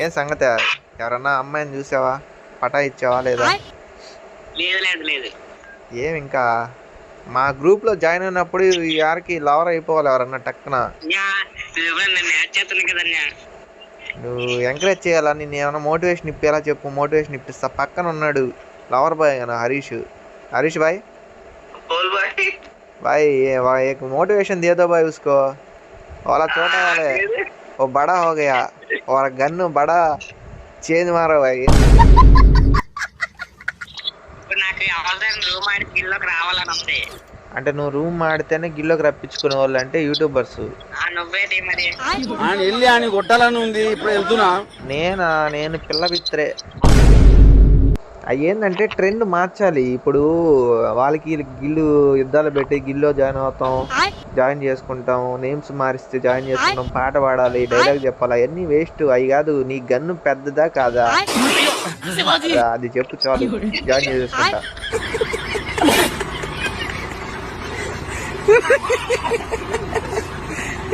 ఏం సంగతి? ఎవరన్నా అమ్మాయిని చూసావా? పటా ఇచ్చావా లేదా? లేదు లేదు లేదు. ఏమి ఇంకా మా గ్రూప్ లో జాయిన్ అయినప్పుడు యారికి లవర్ అయిపోవాలి ఎవరన్నా టక్కున. నువ్వు ఎంకరేజ్ చేయాలా? నేను ఏమైనా మోటివేషన్ ఇప్పేలా చెప్పు, మోటివేషన్ ఇప్పిస్తా. పక్కన ఉన్నాడు లవర్ బాయ్ అన్న హరీష్. हरीश भाई बोल भाई। भाई एक मोटिवेशन दे दो भाई उसको। वाला छोटा वाले वो बड़ा हो गया और गन बड़ा चेंज मारो भाई। అంటే నువ్వు రూమ్ ఆడితేనే గిల్లోకి రప్పించుకునే వాళ్ళు అంటే యూట్యూబర్స్. నేను పిల్ల పిత్రే. ఏంటంటే ట్రెండ్ మార్చాలి. ఇప్పుడు వాళ్ళకి గిల్లు యుద్ధాలు పెట్టి గిల్లో జాయిన్ చేసుకుంటాం, నేమ్స్ మారిస్తే జాయిన్ చేసుకుంటాం, పాట పాడాలి, డైలాగ్ చెప్పాలి, అవన్నీ వేస్ట్. అవి కాదు, నీ గన్ను పెద్దదా కాదా అది చెప్పు చాలు, జాయిన్ చేసుకుంటా.